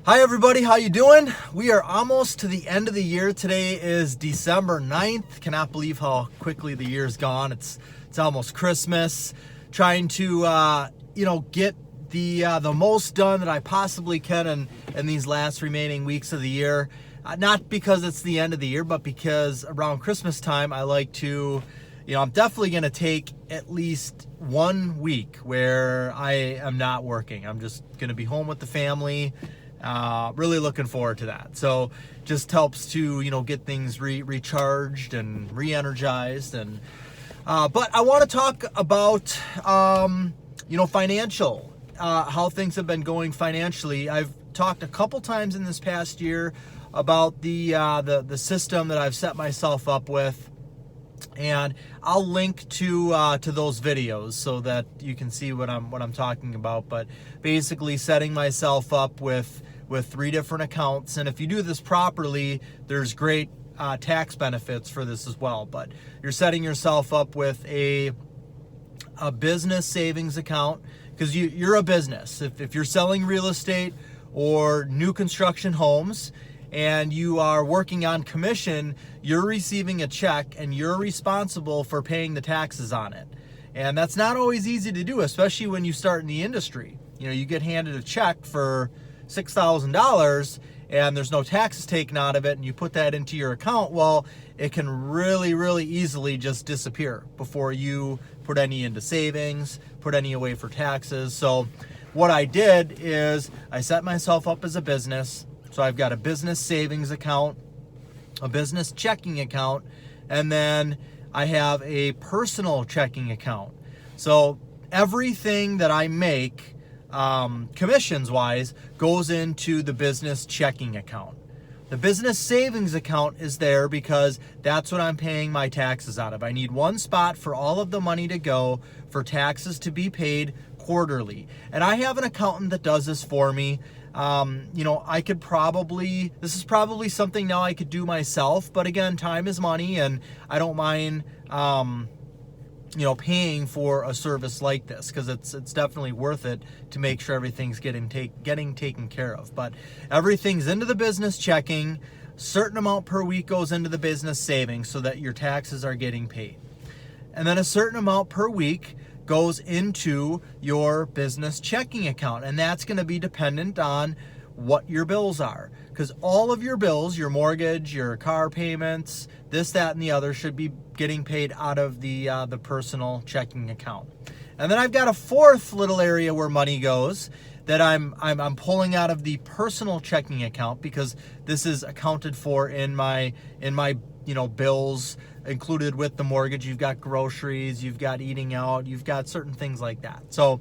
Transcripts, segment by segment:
Hi everybody, how you doing? We are almost to the end of the year. Today is December 9th. Cannot believe how quickly the year's gone. It's almost Christmas. Trying to get the most done that I possibly can in these last remaining weeks of the year. Not because it's the end of the year, but because around Christmas time I like to, I'm definitely going to take at least 1 week where I am not working. I'm just going to be home with the family. Really looking forward to that. So just helps to, get things recharged and re-energized. And but I want to talk about, financial, how things have been going financially. I've talked a couple times in this past year about the system that I've set myself up with. And I'll link to those videos so that you can see what I'm talking about. But basically setting myself up with 3 different accounts. And if you do this properly, there's great tax benefits for this as well. But you're setting yourself up with a business savings account, because you're a business. If you're selling real estate or new construction homes and you are working on commission, you're receiving a check and you're responsible for paying the taxes on it. And that's not always easy to do, especially when you start in the industry. You get handed a check for $6,000 and there's no taxes taken out of it, and you put that into your account. Well, it can really, really easily just disappear before you put any into savings, put any away for taxes. So what I did is I set myself up as a business. So I've got a business savings account, a business checking account, and then I have a personal checking account. So everything that I make, commissions wise, goes into the business checking account. The business savings account is there because that's what I'm paying my taxes out of. I need one spot for all of the money to go for taxes to be paid quarterly. And I have an accountant that does this for me. This is probably something now I could do myself, but again, time is money, and I don't mind, paying for a service like this, because it's definitely worth it to make sure everything's getting taken care of. But everything's into the business checking. Certain amount per week goes into the business savings so that your taxes are getting paid. And then a certain amount per week goes into your business checking account. And that's going to be dependent on what your bills are, because all of your bills, your mortgage, your car payments, this, that, and the other, should be getting paid out of the personal checking account. And then I've got a 4th little area where money goes that I'm pulling out of the personal checking account, because this is accounted for in my bills included with the mortgage. You've got groceries, you've got eating out, you've got certain things like that. So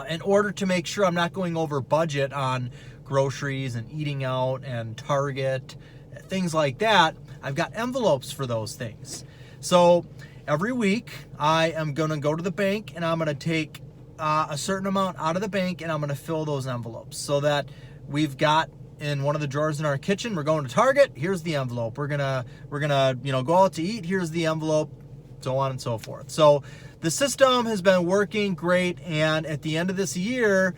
in order to make sure I'm not going over budget on groceries and eating out and Target, things like that, I've got envelopes for those things. So every week I am going to go to the bank and I'm going to take a certain amount out of the bank, and I'm going to fill those envelopes so that we've got in one of the drawers in our kitchen. We're going to Target. Here's the envelope. We're gonna go out to eat. Here's the envelope, so on and so forth. So the system has been working great, and at the end of this year,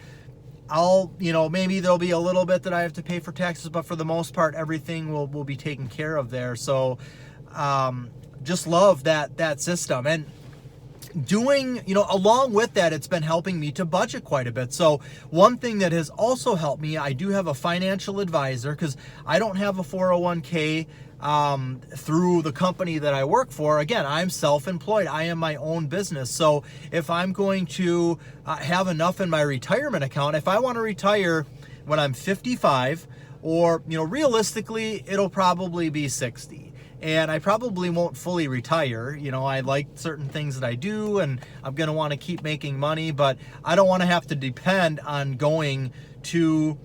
maybe there'll be a little bit that I have to pay for taxes, but for the most part, everything will be taken care of there. So just love that system. And doing, along with that, it's been helping me to budget quite a bit. So one thing that has also helped me, I do have a financial advisor, because I don't have a 401k through the company that I work for. Again, I'm self-employed. I am my own business. So if I'm going to have enough in my retirement account, if I want to retire when I'm 55, or, realistically, it'll probably be 60. And I probably won't fully retire. I like certain things that I do, and I'm going to want to keep making money, but I don't want to have to depend on going to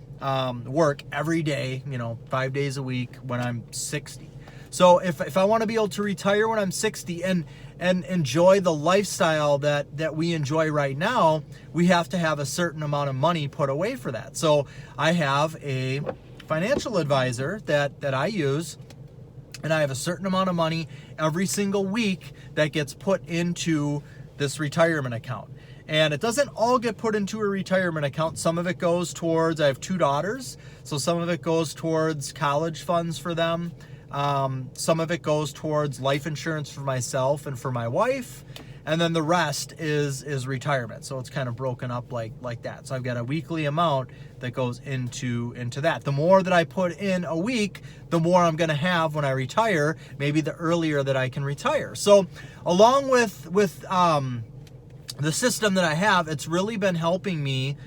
work every day, 5 days a week when I'm 60. So if I want to be able to retire when I'm 60 and enjoy the lifestyle that we enjoy right now, we have to have a certain amount of money put away for that. So I have a financial advisor that I use, and I have a certain amount of money every single week that gets put into this retirement account. And it doesn't all get put into a retirement account. Some of it goes towards, I have 2 daughters, so some of it goes towards college funds for them. Some of it goes towards life insurance for myself and for my wife. And then the rest is retirement. So it's kind of broken up like that. So I've got a weekly amount that goes into that. The more that I put in a week, the more I'm going to have when I retire, maybe the earlier that I can retire. So along with the system that I have, it's really been helping me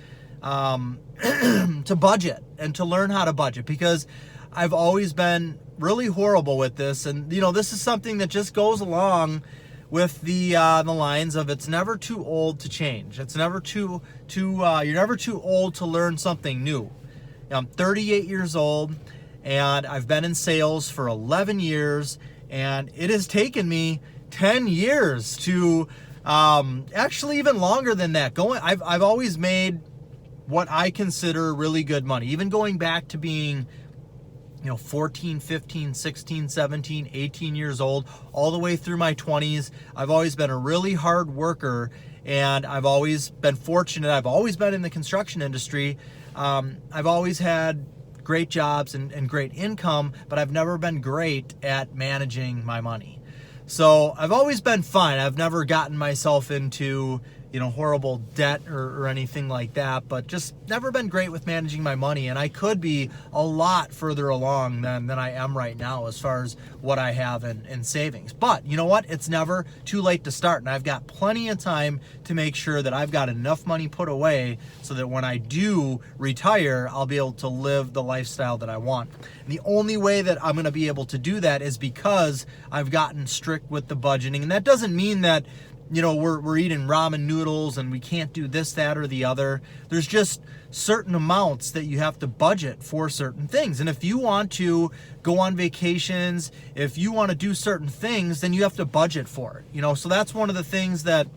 to budget and to learn how to budget, because I've always been really horrible with this. And, this is something that just goes along with the lines of, it's never too old to change. It's never you're never too old to learn something new. I'm 38 years old, and I've been in sales for 11 years, and it has taken me 10 years to, actually even longer than that. I've always made what I consider really good money, even going back to being 14, 15, 16, 17, 18 years old, all the way through my 20s. I've always been a really hard worker, and I've always been fortunate. I've always been in the construction industry. I've always had great jobs and great income, but I've never been great at managing my money. So I've always been fine. I've never gotten myself into horrible debt or anything like that, but just never been great with managing my money. And I could be a lot further along than I am right now as far as what I have in savings. But you know what? It's never too late to start. And I've got plenty of time to make sure that I've got enough money put away so that when I do retire, I'll be able to live the lifestyle that I want. And the only way that I'm going to be able to do that is because I've gotten strict with the budgeting. And that doesn't mean that we're eating ramen noodles and we can't do this, that, or the other. There's just certain amounts that you have to budget for certain things. And if you want to go on vacations, if you want to do certain things, then you have to budget for it. So that's one of the things that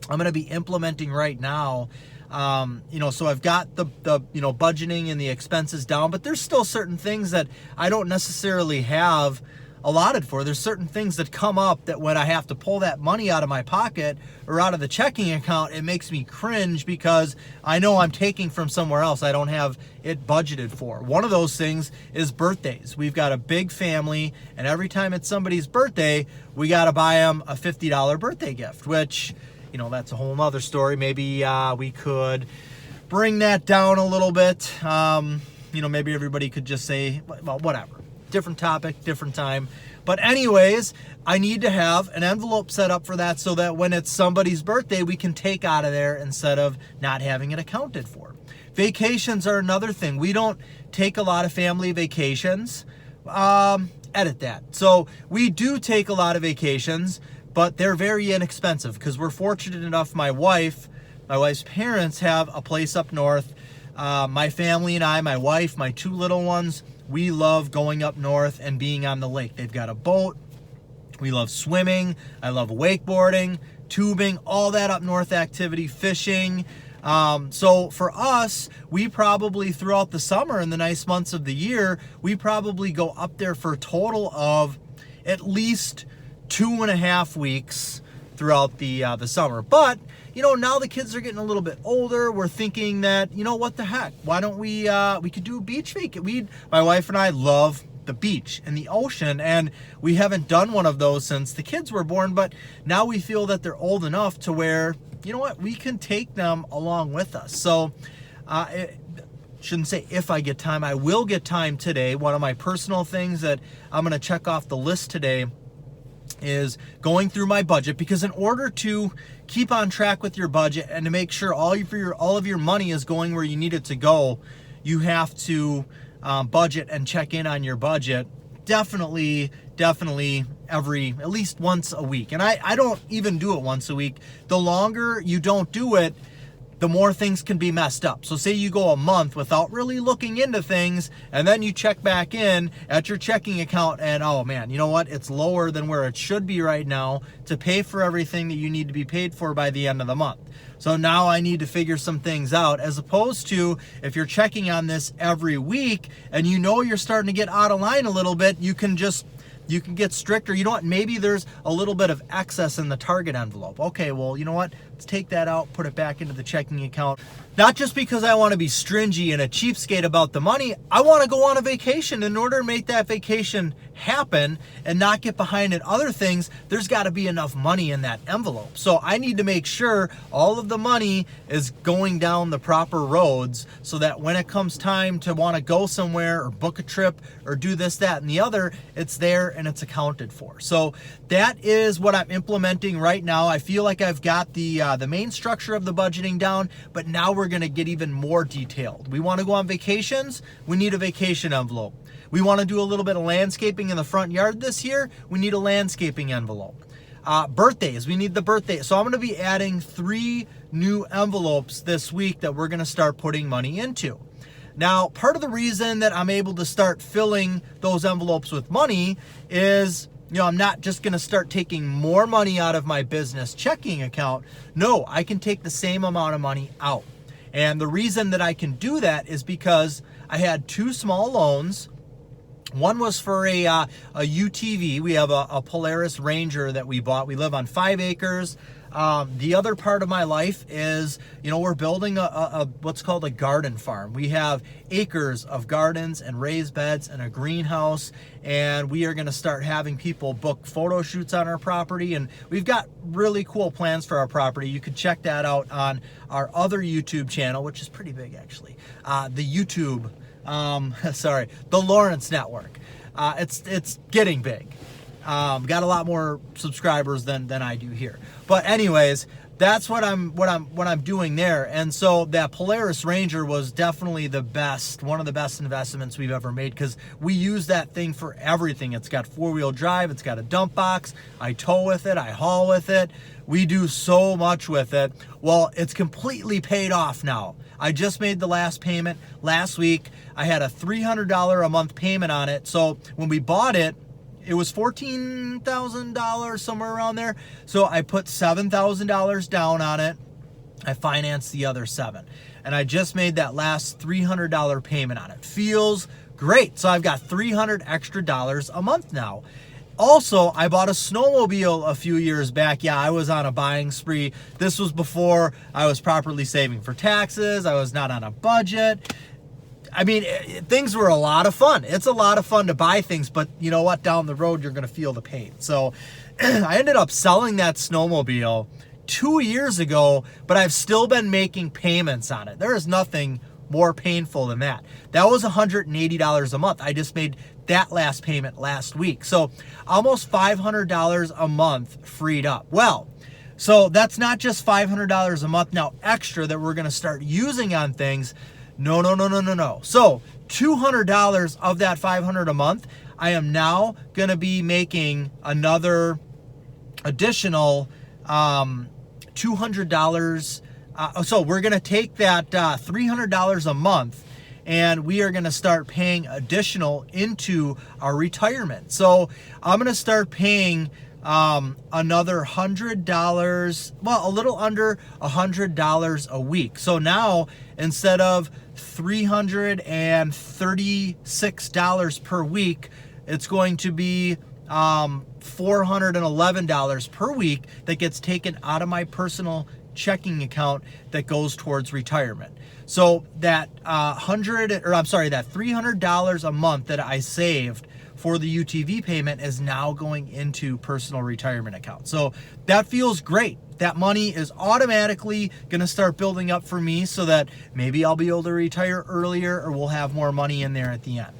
I'm going to be implementing right now. So I've got the budgeting and the expenses down, but there's still certain things that I don't necessarily have allotted for. There's certain things that come up that when I have to pull that money out of my pocket or out of the checking account, it makes me cringe because I know I'm taking from somewhere else. I don't have it budgeted for. One of those things is birthdays. We've got a big family, and every time it's somebody's birthday, we got to buy them a $50 birthday gift, which, that's a whole nother story. Maybe we could bring that down a little bit. Maybe everybody could just say, well, whatever. Different topic, different time. But anyways, I need to have an envelope set up for that so that when it's somebody's birthday, we can take out of there instead of not having it accounted for. Vacations are another thing. We don't take a lot of family vacations. Edit that. So we do take a lot of vacations, but they're very inexpensive because we're fortunate enough. My wife's parents have a place up north. My family and I, my wife, my 2 little ones, we love going up north and being on the lake. They've got a boat. We love swimming. I love wakeboarding, tubing, all that up north activity, fishing. So for us, we probably throughout the summer and the nice months of the year, we probably go up there for a total of at least 2.5 weeks throughout the summer. But now the kids are getting a little bit older. We're thinking that, what the heck? Why don't we could do a beach vacation. My wife and I love the beach and the ocean, and we haven't done one of those since the kids were born, but now we feel that they're old enough to where, we can take them along with us. So, shouldn't say if I get time, I will get time today. One of my personal things that I'm going to check off the list today is going through my budget, because in order to keep on track with your budget and to make sure all of your money is going where you need it to go, you have to budget and check in on your budget definitely at least once a week. And I don't even do it once a week. The longer you don't do it, the more things can be messed up. So say you go a month without really looking into things, and then you check back in at your checking account and, oh man, you know what? It's lower than where it should be right now to pay for everything that you need to be paid for by the end of the month. So now I need to figure some things out, as opposed to if you're checking on this every week and you're starting to get out of line a little bit, you can get stricter. Maybe there's a little bit of excess in the target envelope. Okay, well, let's take that out, put it back into the checking account. Not just because I want to be stringy and a cheapskate about the money, I want to go on a vacation. In order to make that vacation happen and not get behind in other things, there's got to be enough money in that envelope. So I need to make sure all of the money is going down the proper roads so that when it comes time to want to go somewhere or book a trip or do this, that, and the other, it's there and it's accounted for. So that is what I'm implementing right now. I feel like I've got the main structure of the budgeting down, but now we're going to get even more detailed. We want to go on vacations, we need a vacation envelope. We want to do a little bit of landscaping in the front yard this year, we need a landscaping envelope. Birthdays, we need the birthday. So I'm going to be adding 3 new envelopes this week that we're going to start putting money into. Now, part of the reason that I'm able to start filling those envelopes with money is, I'm not just going to start taking more money out of my business checking account. No, I can take the same amount of money out. And the reason that I can do that is because I had 2 small loans. One was for a UTV. We have a Polaris Ranger that we bought. We live on 5 acres. The other part of my life is, we're building a what's called a garden farm. We have acres of gardens and raised beds and a greenhouse, and we are going to start having people book photo shoots on our property, and we've got really cool plans for our property. You can check that out on our other YouTube channel, which is pretty big actually. The Lawrence Network. It's getting big. Got a lot more subscribers than I do here. But anyways, that's what I'm doing there. And so that Polaris Ranger was definitely one of the best investments we've ever made, because we use that thing for everything. It's got 4-wheel drive, it's got a dump box, I tow with it, I haul with it. We do so much with it. Well, it's completely paid off now. I just made the last payment last week. I had a $300 a month payment on it. So when we bought it, it was $14,000, somewhere around there. So I put $7,000 down on it. I financed the other $7,000. And I just made that last $300 payment on it. Feels great. So I've got $300 extra a month now. Also, I bought a snowmobile a few years back. Yeah, I was on a buying spree. This was before I was properly saving for taxes. I was not on a budget. I mean, things were a lot of fun. It's a lot of fun to buy things, but you know what? Down the road, you're going to feel the pain. So I ended up selling that snowmobile 2 years ago, but I've still been making payments on it. There is nothing more painful than that. That was $180 a month. I just made that last payment last week. So almost $500 a month freed up. Well, so that's not just $500 a month now extra that we're going to start using on things. No. So $200 of that $500 a month, I am now going to be making another additional $200. So we're going to take that $300 a month, and we are going to start paying additional into our retirement. So I'm going to start paying another $100, well, a little under $100 a week. So now, instead of $336 per week, it's going to be $411 per week that gets taken out of my personal checking account that goes towards retirement. So that that $300 a month that I saved for the UTV payment is now going into personal retirement account. So that feels great. That money is automatically going to start building up for me so that maybe I'll be able to retire earlier, or we'll have more money in there at the end.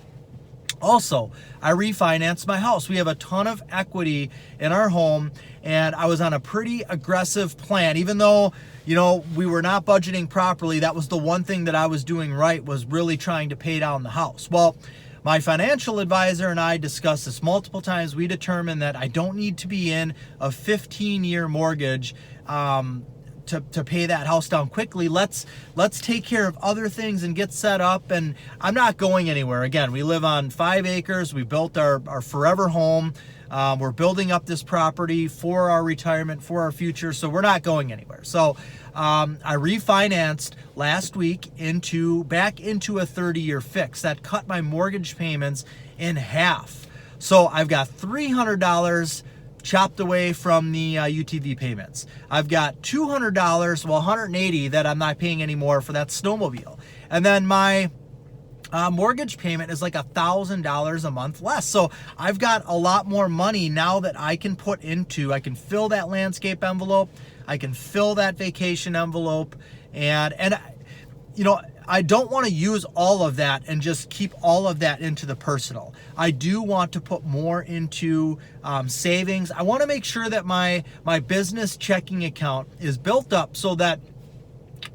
Also, I refinanced my house. We have a ton of equity in our home, and I was on a pretty aggressive plan. Even though, we were not budgeting properly, that was the one thing that I was doing right, was really trying to pay down the house. Well, my financial advisor and I discussed this multiple times. We determined that I don't need to be in a 15-year mortgage to pay that house down quickly. Let's take care of other things and get set up. And I'm not going anywhere. Again, we live on 5 acres. We built our forever home. We're building up this property for our retirement, for our future. So we're not going anywhere. So I refinanced last week back into a 30-year fix. That cut my mortgage payments in half. So I've got $300 chopped away from the UTV payments. I've got $200, well, $180 that I'm not paying anymore for that snowmobile. And then my mortgage payment is like $1,000 a month less. So I've got a lot more money now that I can put into, I can fill that landscape envelope, I can fill that vacation envelope, and you know, I don't want to use all of that and just keep all of that into the personal. I do want to put more into savings. I want to make sure that my business checking account is built up so that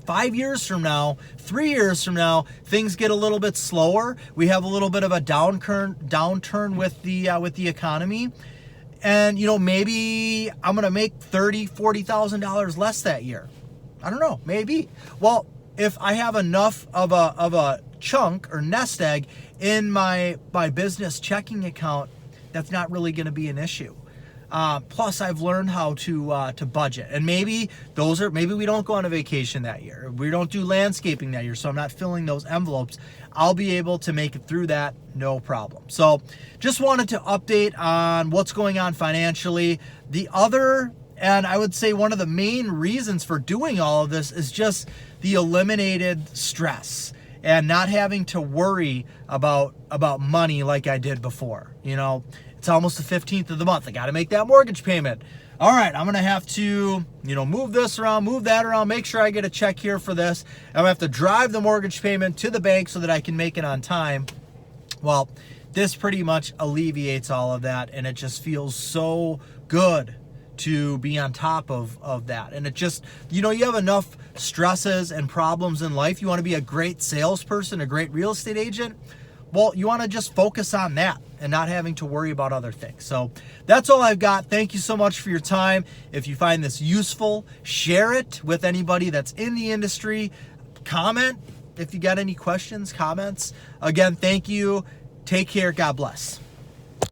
5 years from now, 3 years from now, things get a little bit slower. We have a little bit of a downturn with the economy. And, you know, maybe I'm going to make $30,000, $40,000 less that year. I don't know, maybe. Well, if I have enough of a chunk or nest egg in my business checking account, that's not really going to be an issue. Plus, I've learned how to budget, and maybe we don't go on a vacation that year. We don't do landscaping that year, so I'm not filling those envelopes. I'll be able to make it through that, no problem. So, just wanted to update on what's going on financially. And I would say one of the main reasons for doing all of this is just the eliminated stress and not having to worry about money like I did before. You know, it's almost the 15th of the month. I got to make that mortgage payment. All right, I'm going to have to, you know, move this around, move that around, make sure I get a check here for this. I'm going to have to drive the mortgage payment to the bank so that I can make it on time. Well, this pretty much alleviates all of that, and it just feels so good to be on top of that. And it just, you know, you have enough stresses and problems in life. You want to be a great salesperson, a great real estate agent. Well, you want to just focus on that and not having to worry about other things. So that's all I've got. Thank you so much for your time. If you find this useful, share it with anybody that's in the industry. Comment if you got any questions, comments. Again, thank you. Take care. God bless.